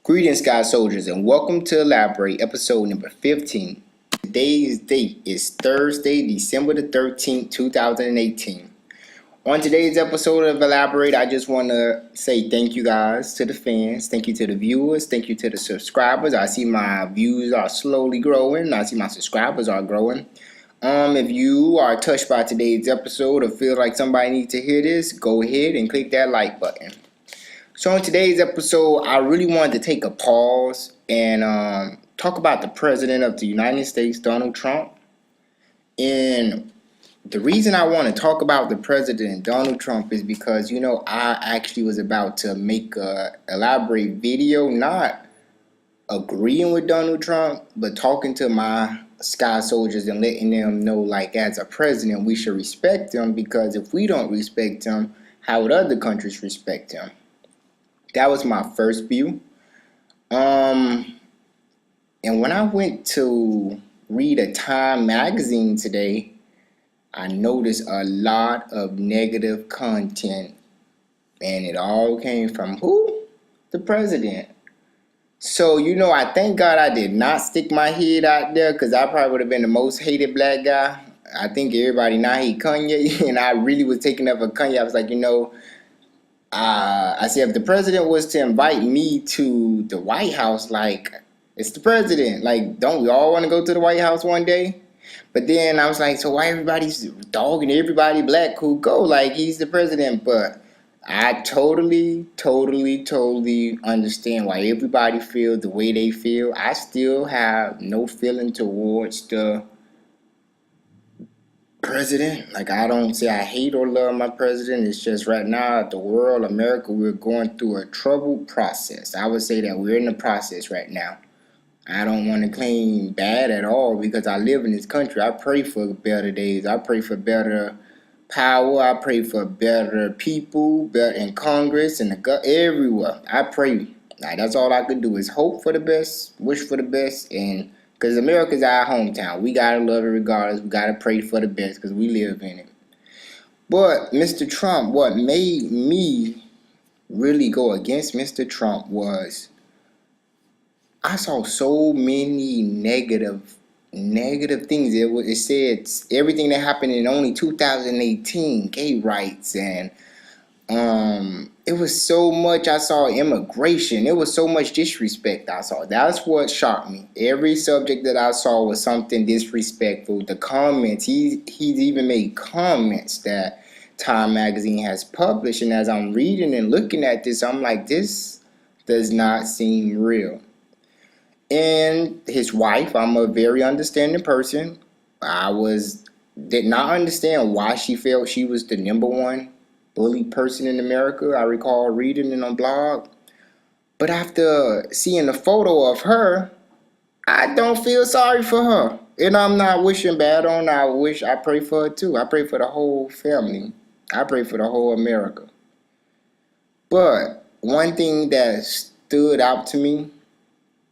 Greetings, Sky Soldiers, and welcome to Elaborate, episode number 15. Today's date is Thursday, December the 13th, 2018. On today's episode of Elaborate, I just want to say thank you guys to the fans, thank you to the viewers, thank you to the subscribers. I see my views are slowly growing, I see my subscribers are growing. If you are touched by today's episode or feel like somebody needs to hear this, go ahead and click that like button. So in today's episode, I really wanted to take a pause and talk about the President of the United States, Donald Trump. And the reason I want to talk about the President, Donald Trump, is because, I actually was about to make a elaborate video, not agreeing with Donald Trump, but talking to my Sky Soldiers and letting them know, like, as a president, we should respect him, because if we don't respect him, how would other countries respect him? That was my first view. And when I went to read a Time magazine today, I noticed a lot of negative content. And it all came from who? The president. So, I thank God I did not stick my head out there, because I probably would have been the most hated black guy. I think everybody now hate Kanye. And I really was taking up for Kanye. I was like, I said, if the president was to invite me to the White House, like, it's the president. Like, don't we all want to go to the White House one day? But then I was like, so why everybody's dogging everybody black who go? Like, he's the president. But I totally understand why everybody feels the way they feel. I still have no feeling towards the president. Like, I don't say I hate or love my president. It's just right now, the world, America, we're going through a troubled process. I would say that we're in the process right now. I don't want to claim bad at all, because I live in this country. I pray for better days. I pray for better power. I pray for better people, better in Congress and everywhere. I pray. Like, that's all I could do is hope for the best, wish for the best, and because America's our hometown. We got to love it regardless. We got to pray for the best because we live in it. But Mr. Trump, what made me really go against Mr. Trump was I saw so many negative things. It said everything that happened in only 2018, gay rights, and it was so much. I saw immigration. It was so much disrespect I saw. That's what shocked me. Every subject that I saw was something disrespectful. The comments, he's even made comments that Time magazine has published. And as I'm reading and looking at this, I'm like, this does not seem real. And his wife, I'm a very understanding person. Did not understand why she felt she was the number one bullied person in America. I recall reading it on blog. But after seeing the photo of her, I don't feel sorry for her. And I'm not wishing bad on her. I pray for her too. I pray for the whole family. I pray for the whole America. But one thing that stood out to me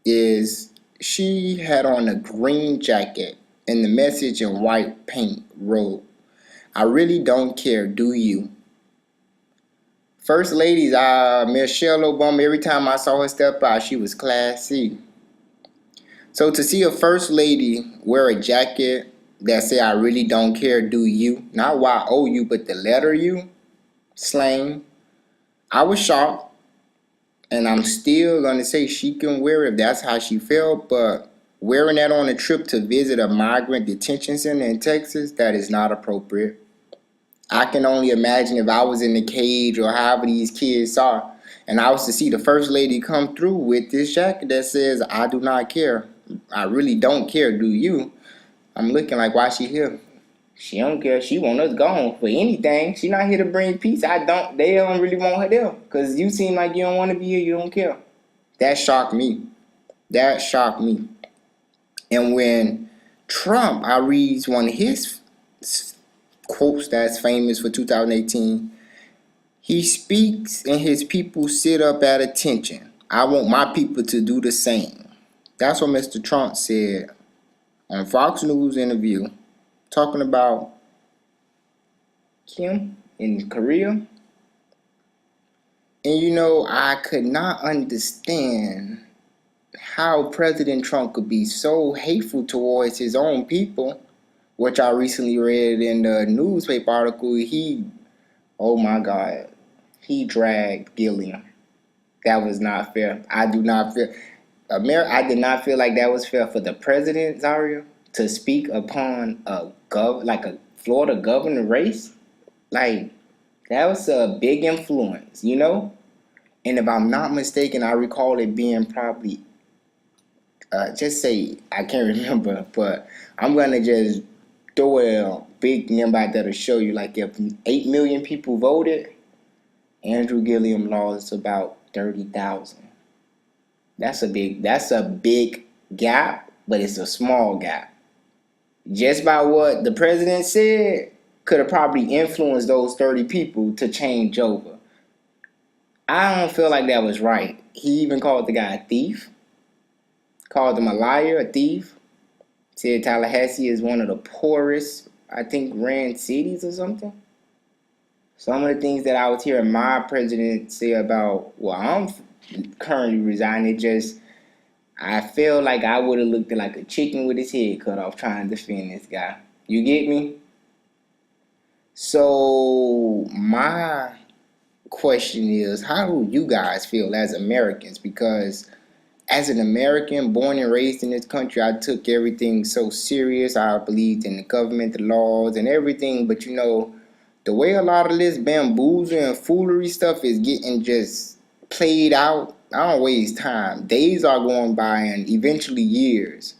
is she had on a green jacket and the message in white paint wrote, "I really don't care, do you?" First ladies, Michelle Obama, every time I saw her step out, she was classy. So to see a first lady wear a jacket that say, "I really don't care, do you?" Not Y-O-U, but the letter U, slang. I was shocked. And I'm still going to say she can wear it if that's how she felt. But wearing that on a trip to visit a migrant detention center in Texas, that is not appropriate. I can only imagine if I was in the cage or however these kids are, and I was to see the first lady come through with this jacket that says, "I do not care. I really don't care, do you?" I'm looking like, why she here? She don't care. She want us gone for anything. She not here to bring peace. They don't really want her there. Because you seem like you don't want to be here. You don't care. That shocked me. And when Trump, I read one of his quotes that's famous for 2018. He speaks and his people sit up at attention. I want my people to do the same. That's what Mr. Trump said on Fox News interview, talking about Kim in Korea. And I could not understand how President Trump could be so hateful towards his own people, which I recently read in the newspaper article. Oh my God, he dragged Gilliam. That was not fair. I did not feel like that was fair for the president, Zaria, to speak upon like a Florida governor race. Like, that was a big influence, you know? And if I'm not mistaken, I recall it being probably, just say, I can't remember, but I'm going to just throw a big number out there to show you. Like, if 8 million people voted, Andrew Gilliam lost about 30,000. That's a big gap, but it's a small gap. Just by what the president said, could have probably influenced those 30 people to change over. I don't feel like that was right. He even called the guy a thief, called him a liar, a thief. Said Tallahassee is one of the poorest, I think, ran cities or something. Some of the things that I was hearing my president say about, well, I'm currently resigning, just I feel like I would have looked like a chicken with his head cut off trying to defend this guy. You get me? So my question is, how do you guys feel as Americans? Because as an American born and raised in this country, I took everything so serious. I believed in the government, the laws, and everything. But the way a lot of this bamboozle and foolery stuff is getting just played out, I don't waste time. Days are going by and eventually years.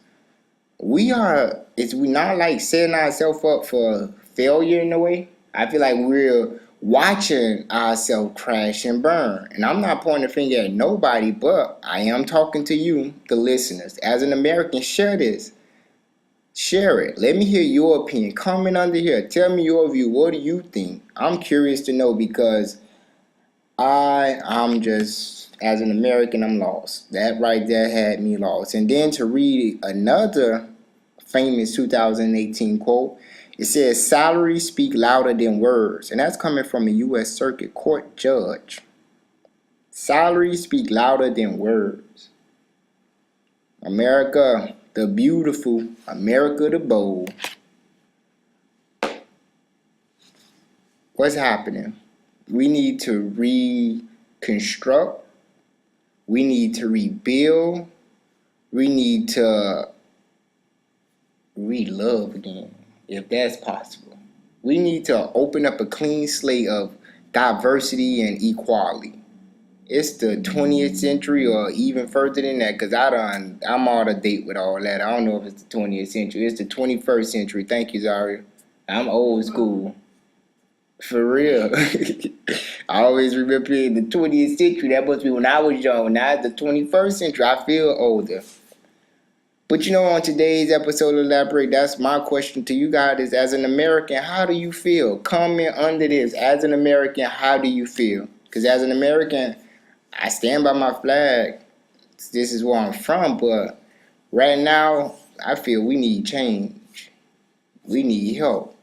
We not like setting ourselves up for failure in a way. I feel like we're watching ourselves crash and burn. And I'm not pointing a finger at nobody, but I am talking to you, the listeners. As an American, share this. Share it. Let me hear your opinion. Comment under here. Tell me your view. What do you think? I'm curious to know because I'm just, as an American, I'm lost. That right there had me lost. And then to read another famous 2018 quote, it says, "Salaries speak louder than words." And that's coming from a U.S. Circuit Court judge. Salaries speak louder than words. America the beautiful, America the bold. What's happening? We need to reconstruct. We need to rebuild. We need to re-love again, if that's possible. We need to open up a clean slate of diversity and equality. It's the 20th century or even further than that, because I'm out of date with all that. I don't know if it's the 20th century. It's the 21st century. Thank you, Zaria. I'm old school. For real. I always remember in the 20th century. That must be when I was young. Now it's the 21st century. I feel older. But on today's episode of Elaborate, that's my question to you guys is, as an American, how do you feel? Comment under this. As an American, how do you feel? Because as an American, I stand by my flag. This is where I'm from, but right now, I feel we need change. We need help.